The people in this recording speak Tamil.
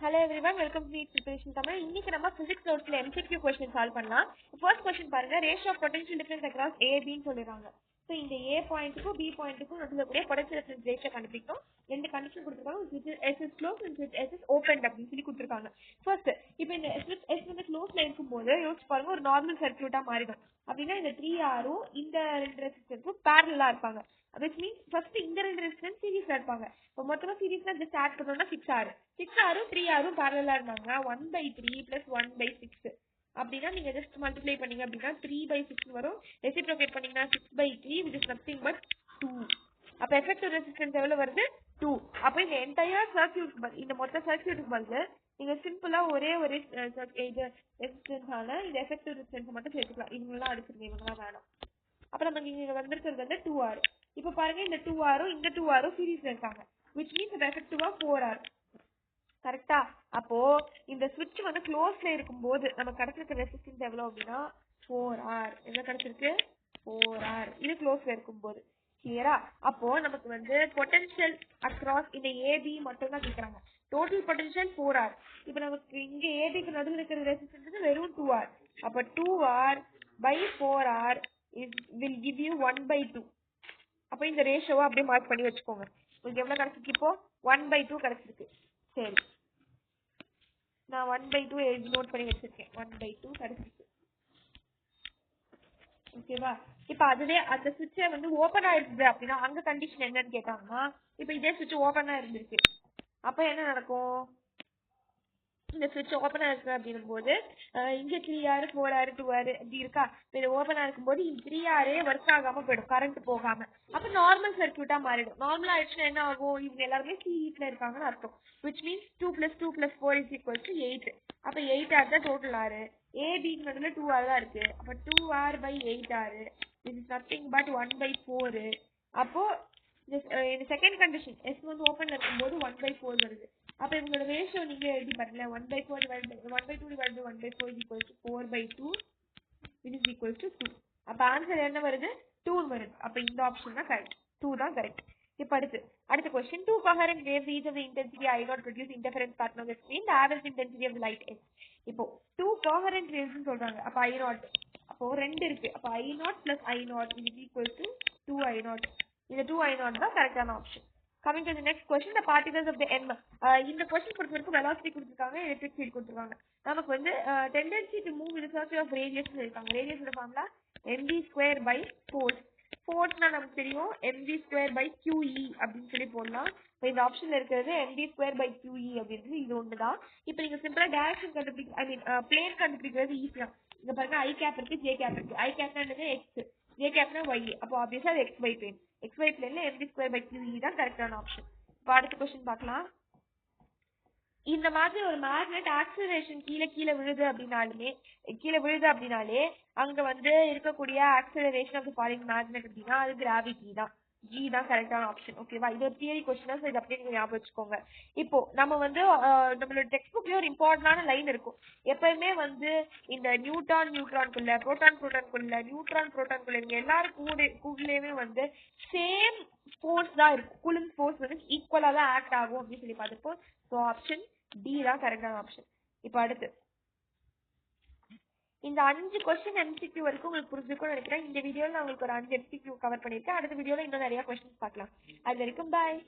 Hello everyone, welcome to NEET Preparation Tamil. இன்னைக்கு நம்ம physics notes ல MCQ question solve பண்ணலாம். First question பாருங்க, ratio of potential difference across A, B ன்னு சொல்லிருக்காங்க. So இந்த A பாயிண்ட்டுக்கும் B பாயிண்ட்டுக்கும் நடுவுல கூடிய potential difference ratio கண்டுபிடிக்கணும். ரெண்டு கண்டிஷன் கொடுத்திருக்காங்க. Switch S is closed and switch S is opened அப்படின்னு சொல்லி கொடுத்திருக்காங்க. First, இப்போ இந்த switch S வந்து closedல இருக்கும்போது யோசிச்சு பாருங்க, ஒரு நார்மல் சர்க்யூட்டா மாறிடும். அப்படின்னா இந்த 3Rம் இந்த ரெண்டு ரெசிஸ்டன்ஸும் parallel-ஆ இருப்பாங்க. which means first இந்த ரெண்டு ரெசிஸ்டன்ஸ் சீரிஸ்ல இருப்பாங்க. இப்போ மொத்தமா சீரிஸ்ல ஜஸ்ட் ஆட் பண்ணோம்னா 6R 6Rம் 3Rம் parallel-ஆ இருந்தாங்க 1/3 plus 1/6 அப்படின்னா நீங்க ஜஸ்ட் மல்டிப்ளை பண்ணீங்க அப்படின்னா 3/6 வரும். ரெசிப்ரோகேட் பண்ணீங்கன்னா 6/3 which is nothing but 2. அப்ப எஃபெக்டிவ் ரெசிஸ்டன்ஸ் எவ்வளவு வருது 2. அப்ப இந்த என்டையர் சர்க்யூட் இந்த மொத்த சர்க்யூட்டுக்கு பதிலு நீங்க சிம்பிளா ஒரே ஒரு இது ரெசிஸ்டன்ஸான இந்த எஃபெக்டிவ் ரெசிஸ்டன்ஸ் மட்டும் சேர்த்துக்கலாம். இவங்கெல்லாம் அடிச்சிருங்க, இவங்கெல்லாம் வேணாம். அப்ப நமக்கு இங்க வந்திருக்கிறது வந்து 2R. இப்ப பாருங்க இந்த 2Rம் இந்த 2Rம் சீரிஸ்ல இருக்காங்க which means the effective 4R. கரெக்டா? அப்போ இந்த ஸ்விட்ச் வந்து க்ளோஸ்ல இருக்கும்போது நமக்கு கிடைச்சிருக்க ரெசிஸ்டன்ஸ் எவ்வளவு அப்படின்னா 4R. என்ன கிடைச்சிருக்கு 4R. இது க்ளோஸ்ல இருக்கும்போது கிளியரா? அப்போ நமக்கு வந்து பொட்டன்ஷியல் அக்ராஸ் இந்த AB மட்டும் தான் கேக்குறாங்க. Total potential 4R. இப்போ நமக்கு இங்க ABக்கு நடுவுல இருக்கிற ரெசிஸ்டன்ஸ் வெறும் 2R. அப்ப 2R by 4R will give you 1/2. அப்ப இந்த ரேஷியோவை அப்படியே மார்க் பண்ணி வச்சுக்கோங்க. உங்களுக்கு எவ்வளவு கிடைச்சிருக்கு இப்போ 1/2 கிடைச்சிருக்கு. சரி, நான் 1/2 எழுதி நோட் பண்ணி வச்சிருக்கேன். 1/2 கிடைச்சிருக்கு. ஓகேவா? இப்ப அதுவே அந்த சுவிட்சை வந்து ஓபன் ஆயிருக்குது அப்படின்னா அங்க கண்டிஷன் என்னன்னு கேட்டாங்கன்னா, இப்ப இதே சுவிட்ச் ஓபனா இருந்திருக்கு அப்ப என்ன நடக்கும்? இந்த சுவிட்ச் ஓப்பனா இருக்கு அப்படின்னும் போது இங்க 3R 4R 2R இப்படி இருக்கா? இது ஓப்பனா இருக்கும்போது 3R ஒர்க் ஆகாம போயிடும், கரண்ட் போகாம. அப்ப நார்மல் சர்க்யூட்டா மாறிடும். நார்மல் ஆயிடுச்சுன்னா என்ன ஆகும்? இவங்க எல்லாருமே சீரீஸ்ல இருக்காங்கன்னு அர்த்தம். which means 2 plus 2 plus 4 is equal to 8. அப்ப 8R தான் டோட்டல் R. ABக்கு நடுவுல 2R தான் இருக்கு. அப்ப 2R by 8R this is nothing but 1/4. அப்போ இந்த செகண்ட் கண்டிஷன் S வந்து ஓப்பன்ல இருக்கும்போது 1/4 வருது. அப்ப இவங்களோட ரேஷியோ நீங்க எழுதி பாருங்க. 1/4 1/2 divided by 1/4 is equal to 4/2 which is equal to 2. அப்ப ஆன்சர் என்ன வருது 2 வருது. அப்ப இந்த ஆப்ஷன் தான் கரெக்ட். 2 தான் கரெக்ட். இப்ப அடுத்த question. 2 coherent waves each of the intensity I naught produce interference pattern of the screen. The average intensity of the light is. இப்போ 2 coherent waves னு சொல்றாங்க. அப்ப I naught அப்போ ரெண்டு இருக்கு. அப்ப I naught plus I naught is equal to 2 I naught. இந்த 2 I naught தான் கரெக்டான option. Coming to the next question, the particles of the M. இந்த question பொறுத்தவரைக்கும் velocity கொடுத்திருக்காங்க, electric field கொடுத்திருக்காங்க. நமக்கு வந்து tendency to move in the circle of radius இருக்காங்க. radius ஓட formula mv square by force. forceனா நமக்கு தெரியும் mv square by qe அப்படின்னு சொல்லி போடலாம். இப்போ இந்த ஆப்ஷன்ல இருக்கிறது mv square by qe அப்படின்றது இது ஒண்ணுதான். இப்போ நீங்க சிம்பிளா டைரக்ஷன் கண்டுபிடிக்க பிளேன் கண்டுபிடிக்கிறது ஈஸியா. இங்க பாருங்க i cap இருக்கு, j cap இருக்கு. i capனா என்னது x, j capனா y. அப்போ ஆப்வியஸா அது xy plane. xy planeல mv square by qe தான் கரெக்டான ஆப்ஷன். இப்போ அடுத்த क्वेश्चन பார்க்கலாம். இந்த மாதிரி ஒரு மேக்னெட் ஆக்சிலரேஷன் கீழே விழுது அப்படின்னாலே அங்க வந்து இருக்கக்கூடிய acceleration of the falling magnet அப்படின்னா அது கிராவிட்டி தான். G தான் கரெக்டான ஆப்ஷன். ஓகேவா? இது ஒரு தியரி क्वेश्चन தான். இது அப்படியே நீங்க ஞாபகம் வச்சுக்கோங்க. இப்போ நம்ம வந்து நம்மளோட டெக்ஸ்ட் புக்லயே ஒரு இம்பார்ட்டன்டான லைன் இருக்கும். எப்பவுமே வந்து இந்த நியூட்ரான்குள்ள புரோட்டான்குள்ள இவங்க எல்லாரும் கூடயுமே வந்து சேம் ஃபோர்ஸ் தான் இருக்கும். கூலிங் ஃபோர்ஸ் வந்து ஈக்குவலா தான் ஆக்ட் ஆகும் அப்படின்னு சொல்லி பார்த்துப்போம். ஸோ ஆப்ஷன் டி தான் கரெக்டான ஆப்ஷன். இப்போ அடுத்து இந்த 5 क्वेश्चन MCQ வரைக்கும் உங்களுக்கு புரிஞ்சிருக்கும்னு நினைக்கிறேன். இந்த வீடியோல நான் உங்களுக்கு ஒரு 5 MCQ கவர் பண்ணிருக்கேன். அடுத்த வீடியோல இன்னும் நிறைய क्वेश्चंस பார்க்கலாம். அது வரைக்கும் பாய்.